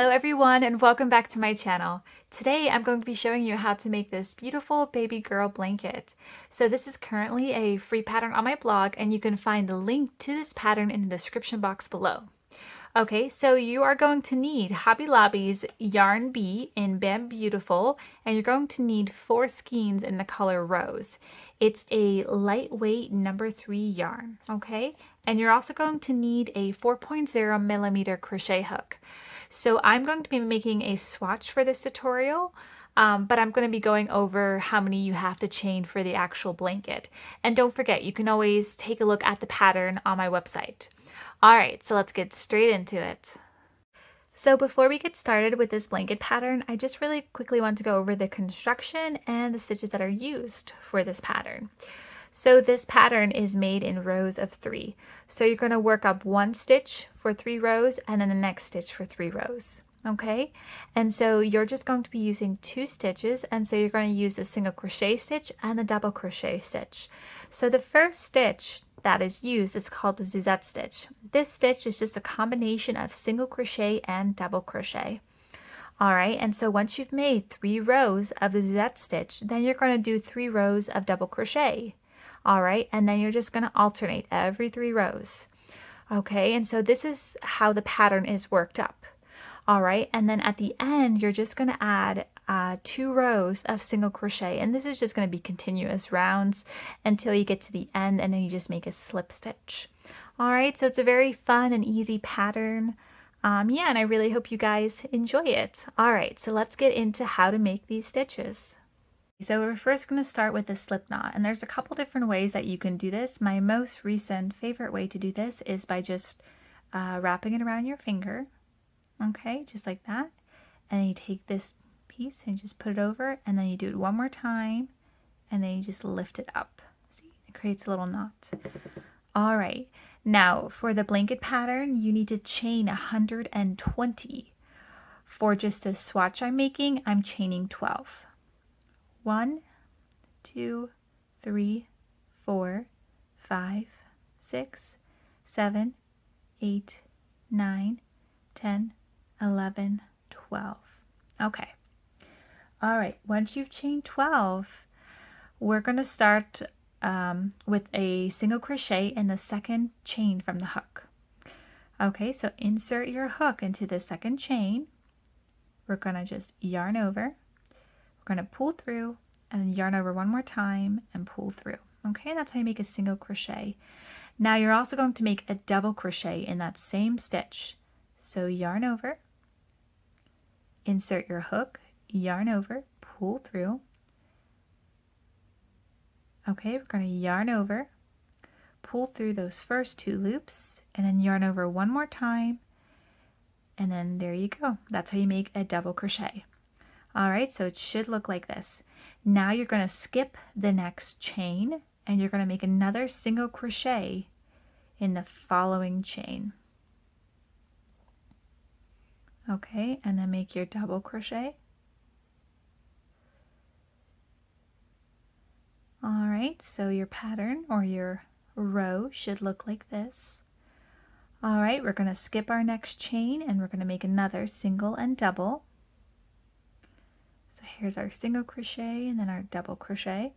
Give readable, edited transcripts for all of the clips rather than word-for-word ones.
Hello everyone and welcome back to my channel. Today I'm going to be showing you how to make this beautiful baby girl blanket. So this is currently a free pattern on my blog and you can find the link to this pattern in the description box below. Okay, so you are going to need Hobby Lobby's Yarn Bee in Bam Beautiful, and you're going to need 4 skeins in the color Rose. It's a lightweight number 3 yarn, okay? And you're also going to need a 4.0 millimeter crochet hook. So I'm going to be making a swatch for this tutorial, but I'm going to be going over how many you have to chain for the actual blanket. And don't forget, you can always take a look at the pattern on my website. Alright, so let's get straight into it. So before we get started with this blanket pattern, I just really quickly want to go over the construction and the stitches that are used for this pattern. So this pattern is made in rows of 3. So you're going to work up 1 stitch for 3 rows and then the next stitch for 3 rows. Okay, and so you're just going to be using 2 stitches, and so you're going to use the single crochet stitch and the double crochet stitch. So the first stitch that is used is called the Suzette stitch. This stitch is just a combination of single crochet and double crochet. Alright, and so once you've made 3 rows of the Suzette stitch, then you're going to do 3 rows of double crochet. Alright, and then you're just going to alternate every 3 rows. Okay, and so this is how the pattern is worked up. Alright, and then at the end, you're just going to add 2 rows of single crochet, and this is just going to be continuous rounds until you get to the end, and then you just make a slip stitch. Alright, so it's a very fun and easy pattern. Yeah, and I really hope you guys enjoy it. Alright, so let's get into how to make these stitches. So we're first going to start with the slip knot, and there's a couple different ways that you can do this. My most recent favorite way to do this is by just wrapping it around your finger. Okay, just like that. And then you take this piece and just put it over, and then you do it one more time, and then you just lift it up. See, it creates a little knot. All right, now for the blanket pattern, you need to chain 120. For just the swatch I'm making, I'm chaining 12. 1, 2, 3, 4, 5, 6, 7, 8, 9, 10, 11, 12. Okay. All right. Once you've chained 12, we're going to start with a single crochet in the second chain from the hook. Okay, so insert your hook into the second chain. We're going to just yarn over. We're going to pull through and then yarn over one more time and pull through. Okay, that's how you make a single crochet. Now you're also going to make a double crochet in that same stitch. So yarn over, insert your hook, yarn over, pull through. Okay, we're going to yarn over, pull through those first 2 loops, and then yarn over one more time, and then there you go. That's how you make a double crochet. Alright, so it should look like this. Now you're going to skip the next chain, and you're going to make another single crochet in the following chain. Okay, and then make your double crochet. Alright, so your pattern or your row should look like this. Alright, we're going to skip our next chain and we're going to make another single and double. So here's our single crochet and then our double crochet.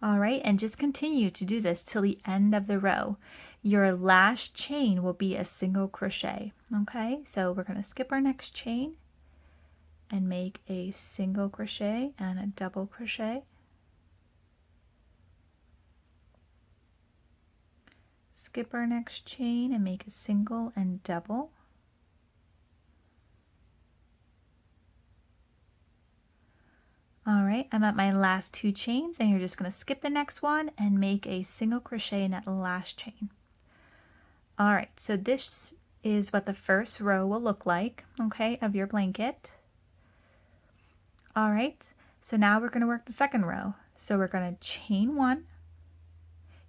Alright, and just continue to do this till the end of the row. Your last chain will be a single crochet. Okay, so we're going to skip our next chain and make a single crochet and a double crochet. Skip our next chain and make a single and double. Alright, I'm at my last 2 chains, and you're just going to skip the next one and make a single crochet in that last chain. Alright, so this is what the first row will look like, okay, of your blanket. Alright, so now we're going to work the second row. So we're going to chain 1.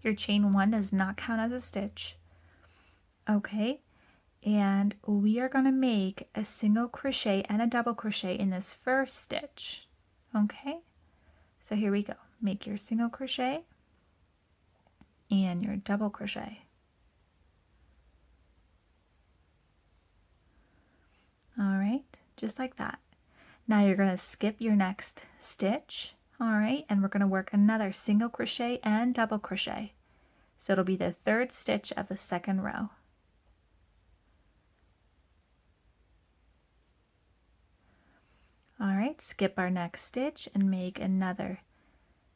Your chain 1 does not count as a stitch. Okay, and we are going to make a single crochet and a double crochet in this first stitch. Okay, so here we go. Make your single crochet and your double crochet. All right, just like that. Now you're going to skip your next stitch. All right, and we're going to work another single crochet and double crochet. So it'll be the third stitch of the second row. All right, skip our next stitch and make another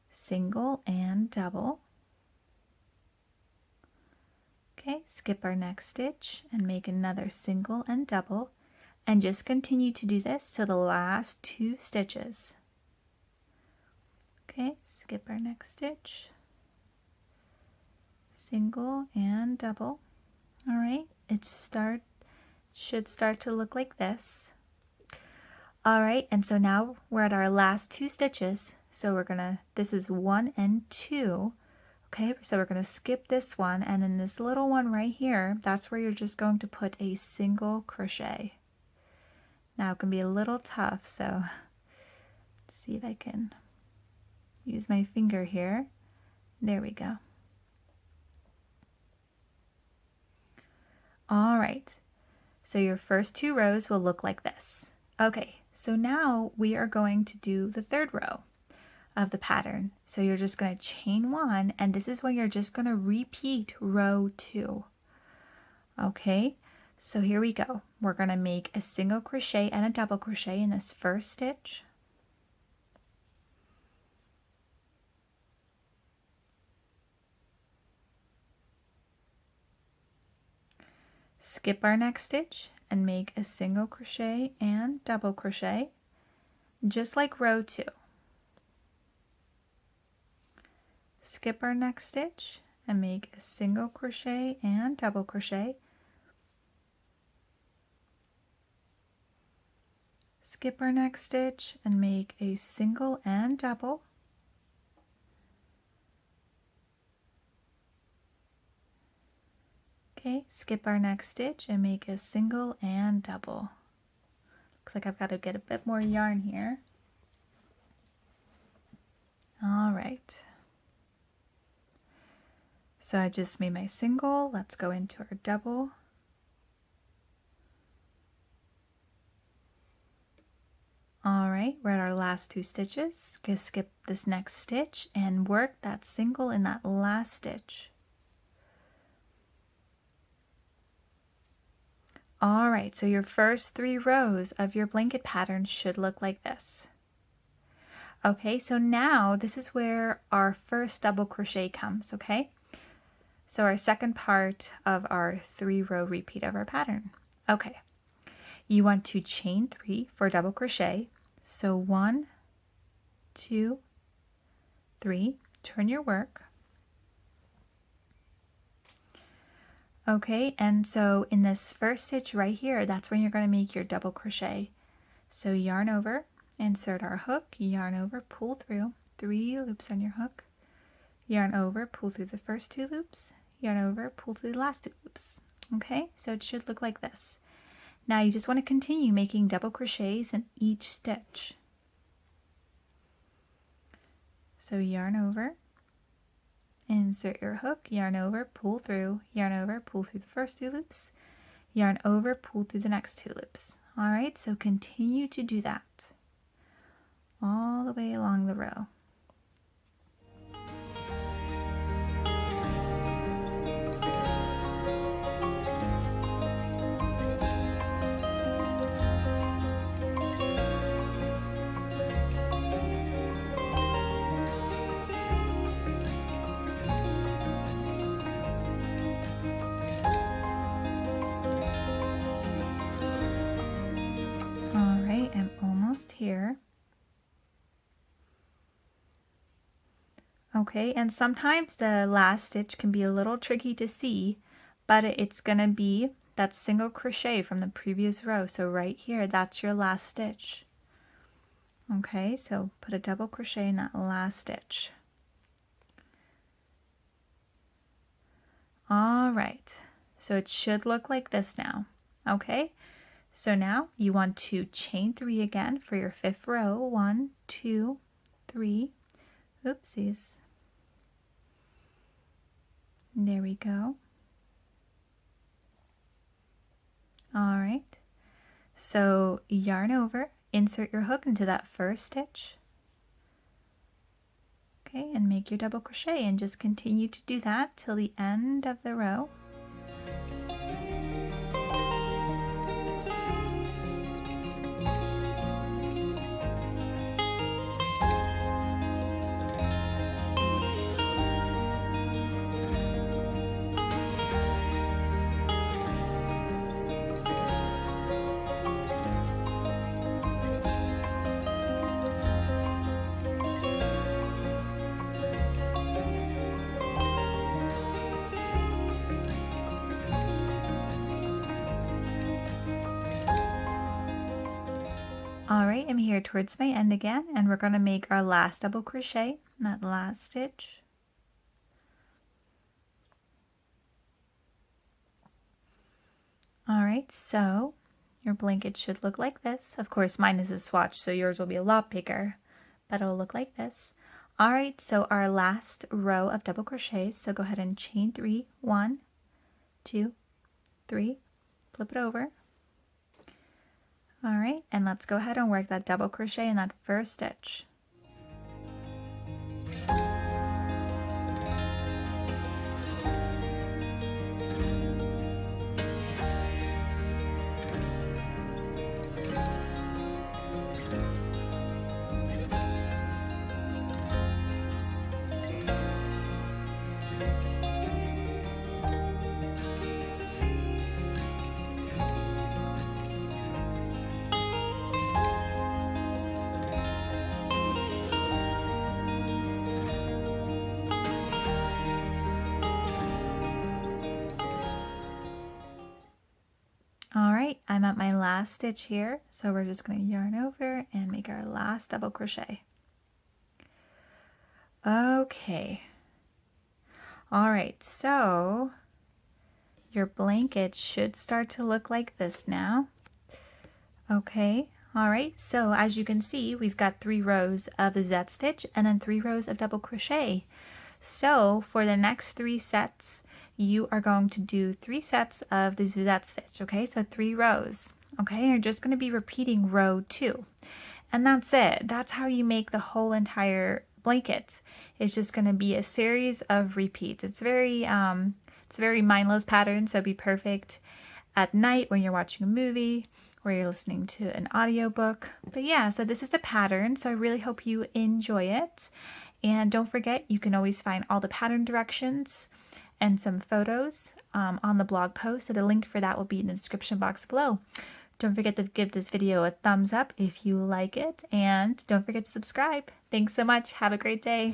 single and double. Okay, skip our next stitch and make another single and double, and just continue to do this to the last 2 stitches. Okay, skip our next stitch, single and double. All right, it should start to look like this. All right, and so now we're at our last 2 stitches. So this is 1 and 2. Okay, so we're going to skip this one, and then this little one right here, that's where you're just going to put a single crochet. Now it can be a little tough, so let's see if I can use my finger here. There we go. All right, so your first 2 rows will look like this. Okay, so now we are going to do the third row of the pattern. So you're just going to chain 1, and this is when you're just going to repeat row 2. Okay, so here we go. We're going to make a single crochet and a double crochet in this first stitch. Skip our next stitch and make a single crochet and double crochet, just like row 2. Skip our next stitch and make a single crochet and double crochet. Skip our next stitch and make a single and double. Okay, skip our next stitch and make a single and double. Looks like I've got to get a bit more yarn here. All right. So I just made my single. Let's go into our double. All right, we're at our last 2 stitches. Just skip this next stitch and work that single in that last stitch. All right, so your first 3 rows of your blanket pattern should look like this. Okay, so now this is where our first double crochet comes, okay? So our second part of our 3-row repeat of our pattern. Okay, you want to chain 3 for double crochet. So 1, 2, 3, turn your work. Okay, and so in this first stitch right here, that's when you're going to make your double crochet. So yarn over, insert our hook, yarn over, pull through, 3 loops on your hook, yarn over, pull through the first 2 loops, yarn over, pull through the last 2 loops. Okay, so it should look like this. Now you just want to continue making double crochets in each stitch. So yarn over, insert your hook, yarn over, pull through the first 2 loops, yarn over, pull through the next 2 loops. All right, so continue to do that all the way along the row. Here. Okay, and sometimes the last stitch can be a little tricky to see, but it's going to be that single crochet from the previous row. So right here, that's your last stitch. Okay, so put a double crochet in that last stitch. All right, so it should look like this now. Okay, so now you want to chain 3 again for your 5th row. 1, 2, 3. Oopsies. There we go. All right. So yarn over, insert your hook into that first stitch. Okay, and make your double crochet and just continue to do that till the end of the row. Alright, I'm here towards my end again, and we're going to make our last double crochet in that last stitch. Alright, so your blanket should look like this. Of course, mine is a swatch, so yours will be a lot bigger, but it'll look like this. Alright, so our last row of double crochets, so go ahead and chain 3, 1, 2, 3, flip it over. Alright, and let's go ahead and work that double crochet in that first stitch. Alright, I'm at my last stitch here, so we're just going to yarn over and make our last double crochet. Okay. Alright, so your blanket should start to look like this now. Okay, alright, so as you can see, we've got 3 rows of the Suzette stitch and then 3 rows of double crochet. So for the next 3 sets, you are going to do 3 sets of the Suzette stitch, okay? So 3 rows, okay? You're just going to be repeating row 2. And that's it. That's how you make the whole entire blanket. It's just going to be a series of repeats. It's a very mindless pattern, so it'd be perfect at night when you're watching a movie or you're listening to an audiobook. But yeah, so this is the pattern, so I really hope you enjoy it. And don't forget, you can always find all the pattern directions and some photos on the blog post. So the link for that will be in the description box below. Don't forget to give this video a thumbs up if you like it. And don't forget to subscribe. Thanks so much. Have a great day.